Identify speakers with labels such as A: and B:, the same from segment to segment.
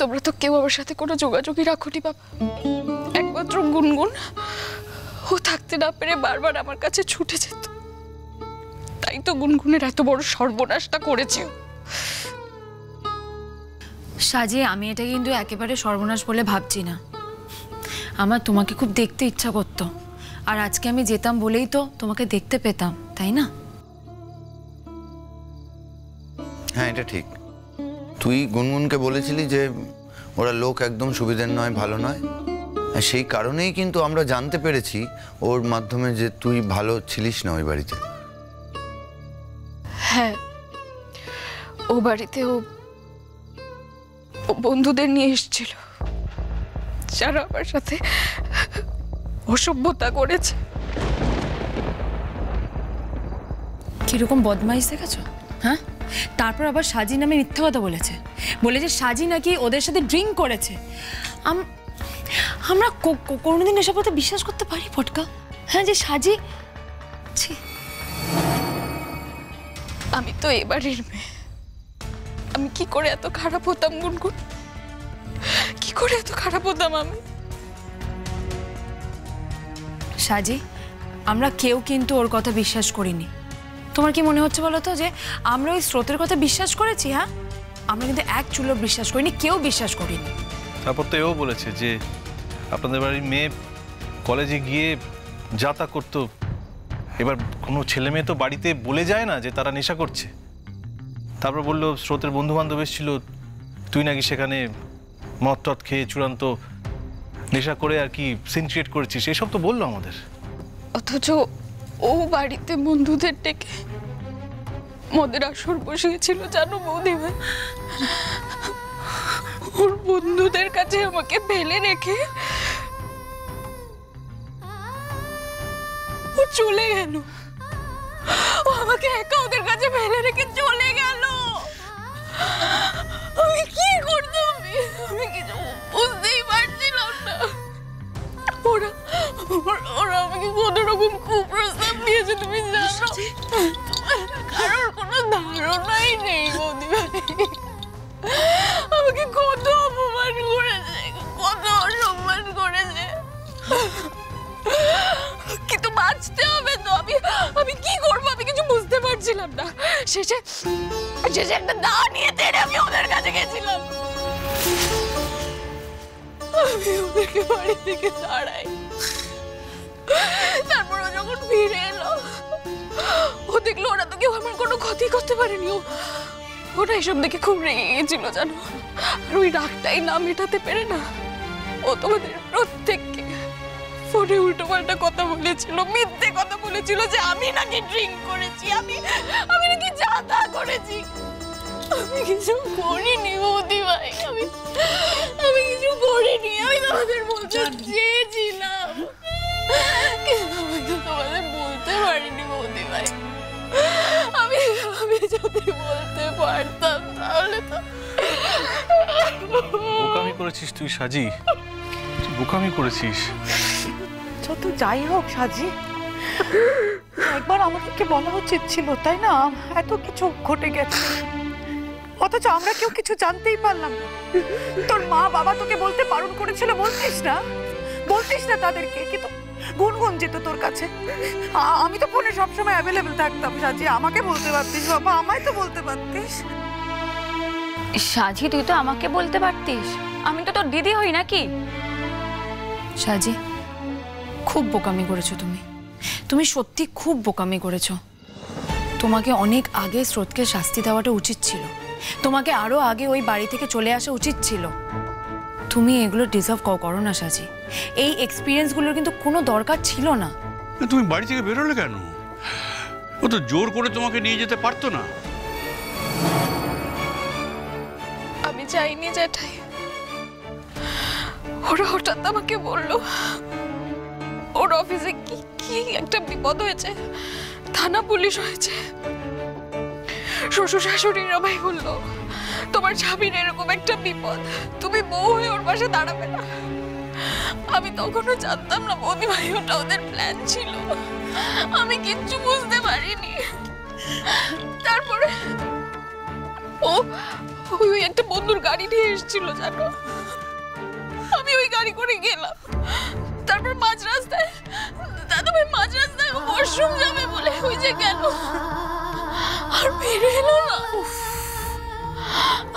A: তোমরা তো কেউ আমার সাথে কোনো যোগাযোগই রাখোনি বাবা। একমাত্র গুনগুন, ও থাকতে না পেরে বারবার আমার কাছে ছুটে যেত। তাই তো গুনগুনের এত বড় সর্বনাশটা করেছি।
B: সাজি, আমি এটা কিন্তু একেবারে সর্বনাশ বলে ভাবছি না। আমার তোমাকে খুব দেখতে ইচ্ছা করতো, আর আজকে আমি যেতাম বলেই তো তোমাকে দেখতে পেতাম, তাই না?
C: হ্যাঁ, এটা ঠিক। তুই গুনগুনকে বলেছিলি যে ওরা লোক একদম সুবিধের নয়, ভালো নয়। সেই কারণেই কিন্তু আমরা জানতে পেরেছি ওর মাধ্যমে যে তুই ভালো ছিলিস না ওই বাড়িতে।
A: হ্যাঁ, ও বাড়িতে ও বন্ধুদের নিয়ে এসেছিল, যারা আমার সাথে অসভ্যতা করেছে।
B: কিরকম বদমাইশ দেখেছো? হ্যাঁ, তারপর আবার সাজি নামে মিথ্যা কথা বলেছে, বলেছে সাজি নাকি ওদের সাথে ড্রিঙ্ক করেছে। আমরা কোনোদিন এসব কথা বিশ্বাস করতে পারি ফটকা? হ্যাঁ, যে সাজি।
A: আমি তো এবারের মেয়ে, আমি কি করে এত খারাপ হতাম গুনগুন? কি করে এত খারাপ হতাম আমি?
B: সাজি, আমরা কেউ কিন্তু ওর কথা বিশ্বাস করিনি। তোমার কি মনে হচ্ছে বলো তো যে আমরা ওই স্রোতের কথা বিশ্বাস করেছি? হ্যাঁ, আমরা কিন্তু এক চুলো বিশ্বাস করিনি, কেউ বিশ্বাস করিনি।
D: তারপর তো এও বলেছে যে আপনাদের বাড়ির মেয়ে কলেজে গিয়ে যাতা করতো। এবার কোনো ছেলে মেয়ে তো বাড়িতে বলে যায় না যে তারা নেশা করছে। তারপর বললো স্রোতের বন্ধু বান্ধব এসেছিল, তুই নাকি সেখানে মদ টদ খেয়ে চূড়ান্ত নেশা করে আর কি সিন ক্রিয়েট করেছিস, এসব তো বললো আমাদের।
A: অথচ ও বাড়িতে বন্ধুদের ডেকে মদের আসর বসিয়েছিল, জানো বৌদিভাই? ওর বন্ধুদের কাছে আমাকে ফেলে রেখে ও চলে গেল। ও আমাকে একা ওদের কাছে ফেলে রেখে চলে গেল। আমি কি করতাম? আমি কিছু বুঝতেই পারছিলাম না। ওরা আমাকে কত রকম কুপ্রস্তাব দিয়েছে তুমি জানো? কারোর কোনো ধারণাই নেই বৌদিভাই। আমাকে কত অপমান করেছে, কত অসম্মান করেছে। কিন্তু বাঁচতে হবে তো। আমি কি করবো? আমি কিছু বুঝতে পারছিলাম না। শেষে একটা দা নিয়ে তেড়ে আমি ওদের কাছে গেছিলাম। আমি ওদেরকে বাড়ি থেকে তাড়াই। তারপর ও যখন ফিরে এলো, ও দেখলো ওরা তো কেউ আমার কোনো ক্ষতি করতে পারেনি। ওরা এসব দেখে খুব রেগে গেছিল জানো। আর ওই রাগটাই না মেটাতে পেরে না, ও তোমাদের প্রত্যেককে ফোনে উল্টো পাল্টা কথা বলেছিল, মিথ্যে কথা বলেছিল যে আমি নাকি ড্রিঙ্ক করেছি, আমি নাকি যাতা করেছি। আমি কিছু করিনি বৌদিভাই, আমি কিছু করিনি। আমি তোমাদের বলতে চেয়েছিলাম, কিন্তু আমি তো তোমাদের বলতে পারিনি বৌদিভাই। আমি যদি বলতে পারতাম তাহলে তো।
D: বোকামি করেছিস তুই সাজি, বোকামি করেছিস।
E: যত যাই হোক সাজি, একবার আমাদেরকে বলা উচিত ছিল, তাই না? এত কিছু ঘটে গেছে, অথচ আমরা কেউ কিছু জানতেই পারলাম না। তোর মা বাবা তোকে বলতে বারণ করেছিল, বলতিস না তাদেরকে? কিন্তু গুনগুন যেত তোর কাছে, আমি তো ফোনে সবসময় অ্যাভেলেবেল থাকতাম। সাজি, আমাকে বলতে পারতিস বাবা, আমায় তো বলতে পারতিস।
B: সাজি, তুই তো আমাকে বলতে পারতিস, আমি তো তোর দিদি হই নাকি? সাজি, খুব বোকামি করেছো তুমি সত্যি খুব বোকামি করেছো। তোমাকে অনেক আগে স্রোতকে শাস্তি দেওয়াটা উচিত ছিল, তোমাকে আরো আগে ওই বাড়ি থেকে চলে আসা উচিত ছিল। তুমি এগুলো ডিজার্ভ করো না সাজি। এই এক্সপিরিয়েন্সগুলোর কিন্তু কোনো দরকার ছিল না।
F: তুমি বাড়ি থেকে বেরোলে কেন? ও তো জোর করে তোমাকে নিয়ে যেতে পারতো না।
A: আমি চাইনি জ্যাঠাই, ওরা হঠাৎ আমাকে বললো ওর অফিসে কি একটা বিপদ হয়েছে, থানা পুলিশ হয়েছে। শ্বশুর শাশুড়িরা ভাই বললো তোমার স্বামীর এরকম একটা বিপদ, তুমি বউ হয়ে ওর পাশে দাঁড়াবে না। আমি তখনও জানতাম না বৌদিভাই ওটা ওদের প্ল্যান ছিল, আমি কিচ্ছু বুঝতে পারিনি। তারপরে ও ওই একটা বন্ধুর গাড়ি নিয়ে এসেছিল জানো। আমি ওই গাড়ি করে গেলাম, তারপর মাঝ রাস্তায় দাদাভাই মাঝ রাস্তায় ওয়াশরুম যাবে বলে ওই যে গেল, আর বেরিয়ে এলো না।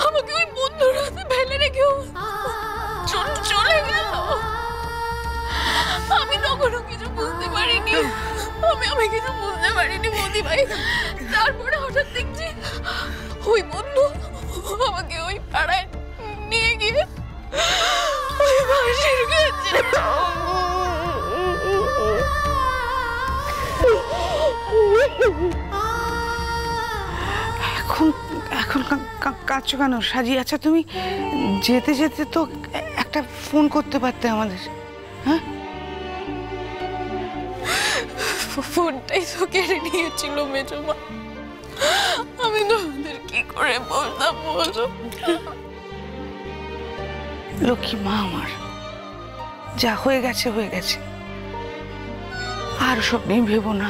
A: আমাকে ওই বন্ধুর হাতে ফেলে রেখেও চলে গেল। আমি তখনও কিছু বুঝতে পারিনি, আমি কিছু বুঝতে পারিনি মোদি ভাই। তারপরে হঠাৎ দেখছি ওই বন্ধু আমাকে ওই পাড়ায় নিয়ে গিয়ে ওই বাঁশের কাছে
E: এখন এখন কাঁদছো কেন সাজি? আচ্ছা তুমি যেতে যেতে তো একটা ফোন করতে পারতে আমাদের, হ্যাঁ?
A: ফোনটাই তো কেড়ে নিয়েছিল মেজমা। আমি তো ওদের কি করে বলতাম বলো?
E: লক্ষ্মী মা আমার, যা হয়ে গেছে হয়ে গেছে, আর সব নিয়ে ভেবো না।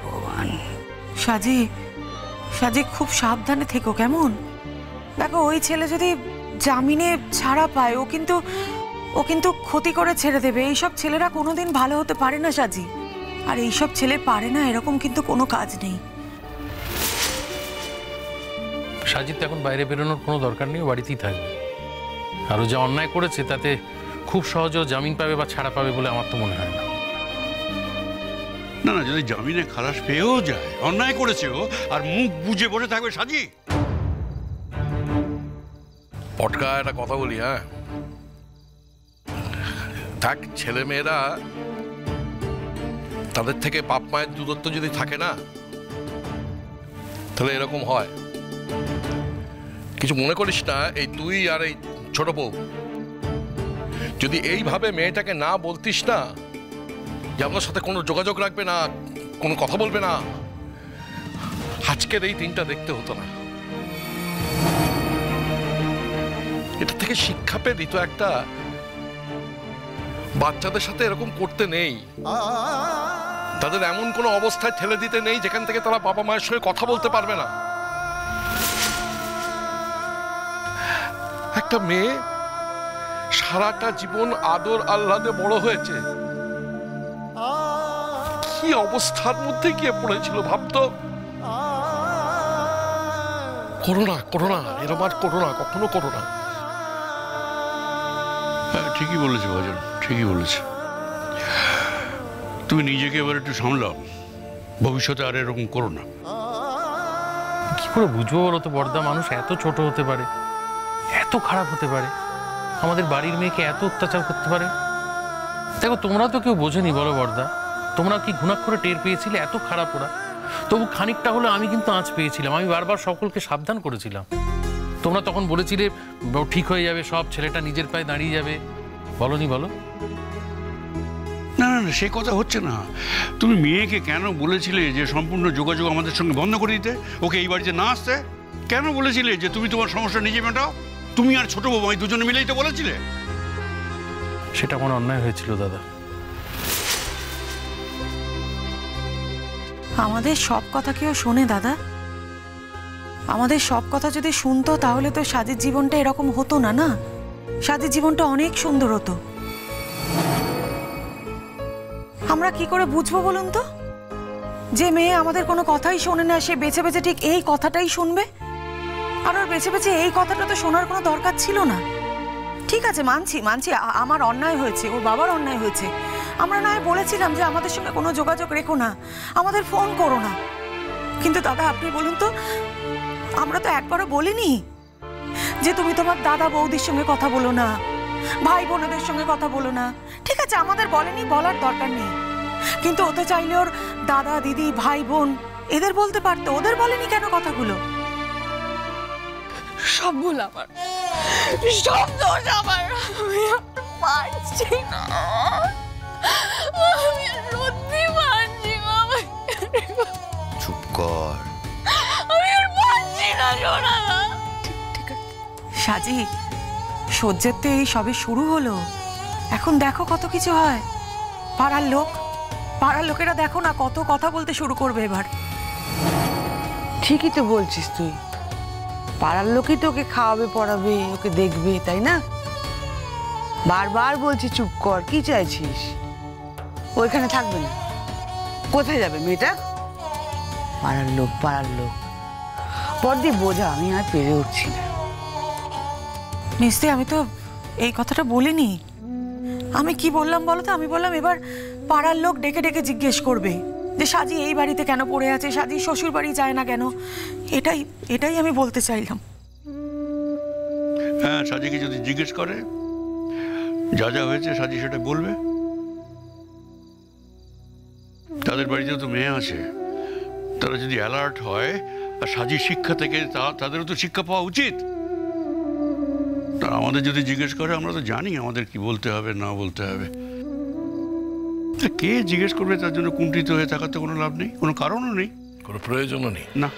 E: ভগবান।
G: সাজি, সাজি খুব সাবধানে থেকো কেমন? দেখো ওই ছেলে যদি জামিনে ছাড়া পায় ও কিন্তু ক্ষতি করে ছেড়ে দেবে। এইসব ছেলেরা কোনোদিন ভালো হতে পারে না সাজি, আর এইসব ছেলে পারে না এরকম কিন্তু কোনো কাজ নেই।
H: সাজিদ এখন বাইরে বেরোনোর কোনো দরকার নেই, বাড়িতেই থাকবে। আরও যা অন্যায় করেছে তাতে খুব সহজেও জামিন পাবে বা ছাড়া পাবে বলে আমার তো মনে হয় না।
F: না না, যদি জামিনে খালাস পেয়েও যায়, অন্যায় করেছে ও, আর মুখ বুজে বসে থাকবে সাজি?
I: পটকা একটা কথা বলি, হ্যাঁ থাক, ছেলে মেয়েরা তাদের থেকে বাপ মায়ের দূরত্ব যদি থাকে না, তাহলে এরকম হয়। কিছু মনে করিস না, এই তুই আর এই ছোট বউ যদি এইভাবে মেয়েটাকে না বলতিস না যে আপনার সাথে কোনো যোগাযোগ রাখবে না, কোনো কথা বলবে না, আজকের এই দিনটা দেখতে হতো না। এটা থেকে শিক্ষা পেয়ে দিত একটা, বাচ্চাদের সাথে এরকম করতে নেই, তাদের এমন কোনো অবস্থায় ঠেলে দিতে নেই যেখান থেকে তারা বাবা মায়ের সঙ্গে কথা বলতে পারবে না। একটা মেয়ে সারাটা জীবন আদর আহ্লাদে বড় হয়েছে, কি অবস্থার মধ্যে গিয়ে পড়েছিল ভাবতো। করোনা করোনা এরকম আর করোনা, কখনো করোনা।
F: হ্যাঁ ঠিকই বলেছে ভজন, ঠিকই বলেছে। তুমি নিজেকে এবার একটু সামলাও, ভবিষ্যতে আর এরকম করো না।
H: কি করে বুঝবো বলো তো বর্দা, মানুষ এত ছোট হতে পারে, এত খারাপ হতে পারে, আমাদের বাড়ির মেয়েকে এত অত্যাচার করতে পারে? দেখো তোমরা তো কেউ বোঝেনি বলো বর্দা, তোমরা কি ঘুণাক্ষরে টের পেয়েছিলে এত খারাপ ওরা? তবু খানিকটা হলে আমি কিন্তু আঁচ পেয়েছিলাম, আমি বারবার সকলকে সাবধান করেছিলাম। তোমরা তখন বলেছিলে ঠিক হয়ে যাবে সব, ছেলেটা নিজের পায়ে দাঁড়িয়ে যাবে, বলনি বলো?
F: না না না, সে কথা হচ্ছে না। তুমি মেয়েকে কেন বলেছিলে যে সম্পূর্ণ যোগাযোগ আমাদের সঙ্গে বন্ধ করে দিতে, ওকে এই বাড়িতে না আসতে? কেন বলেছিলে যে তুমি তোমার সমস্যা নিজে মেটাও? তুমি আর ছোট বউ এই দুজনে মিলেই তো বলেছিলে।
H: সেটা আমার অন্যায় হয়েছিল দাদা।
G: আমাদের সব কথা কেউ শোনে দাদা? আমাদের সব কথা যদি শুনতো তাহলে তো সাজির জীবনটা এরকম হতো না। না, সাজির জীবনটা অনেক সুন্দর হতো। আমরা কি করে বুঝবো বলুন তো যে মেয়ে আমাদের কোনো কথাই শোনে না, সে বেছে বেছে ঠিক এই কথাটাই শুনবে? আর ওর বেছে বেছে এই কথাটা তো শোনার কোনো দরকার ছিল না। ঠিক আছে, মানছি মানছি আমার অন্যায় হয়েছে, ওর বাবার অন্যায় হয়েছে। আমরা নয় বলেছিলাম যে আমাদের সঙ্গে কোনো যোগাযোগ রেখো না, আমাদের ফোন করো না। কিন্তু দাদা আপনি বলুন তো, আমরা তো একবারও বলিনি যে তুমি তোমার দাদা বৌদির সঙ্গে কথা বলো না, ভাই বোনেদের সঙ্গে কথা বলো না। ঠিক আছে, আমাদের বলেনি, বলার দরকার নেই। কিন্তু ও তো চাইলে ওর দাদা দিদি ভাই বোন এদের বলতে পারতো, ওদের বলেনি কেন কথাগুলো?
A: সব ভুল আমার, সব দোষ আমার। আমি আর পারছি না, আমি আর সত্যি পারছি না।
C: চুপ কর।
A: আমি আর পারছি না সোনা।
G: ঠিক আছে সাজি, সহ্যের তো এই সবে শুরু হলো, এখন দেখো কত কিছু হয়। পাড়ার লোকেরা দেখো না কত কথা বলতে শুরু করবে এবার।
E: ঠিকই তো বলছিস তুই,
J: পাড়ার লোকই তো ওকে খাওয়াবে পড়াবে ওকে দেখবে তাই না? বারবার বলছি চুপ কর, কি চাইছিস? ওইখানে থাকবে না, কোথায় যাবে মেয়েটা? পাড়ার লোক পাড়ার লোক, বড়দি বোঝা আমি আর পেরে উঠছি না।
G: মিস্ত্রি আমি তো এই কথাটা বলিনি। আমি কি বললাম বলো তো? আমি বললাম এবার পাড়ার লোক ডেকে ডেকে জিজ্ঞেস করবে যে সাজি এই বাড়িতে কেন পড়ে আছে, সাজি শ্বশুর বাড়ি যায় না কেন। এটাই আমি বলতে চাইলাম।
F: হ্যাঁ, সাজিকে যদি জিজ্ঞেস করে যা যা হয়েছে সাজি সেটা বলবে। তাদের বাড়িতে তো মেয়ে আছে, তারা যদি অ্যালার্ট হয় আর সাজির শিক্ষা থেকে তাদেরও তো শিক্ষা পাওয়া উচিত। তারা আমাদের যদি জিজ্ঞেস করে আমরা তো জানি আমাদের কি বলতে হবে না বলতে হবে। কে জিজ্ঞেস করবে তার জন্য কুণ্ঠিত হয়ে থাকাতে কোনো লাভ নেই, কোনো কারণও নেই,
I: কোনো প্রয়োজনও নেই।
F: না।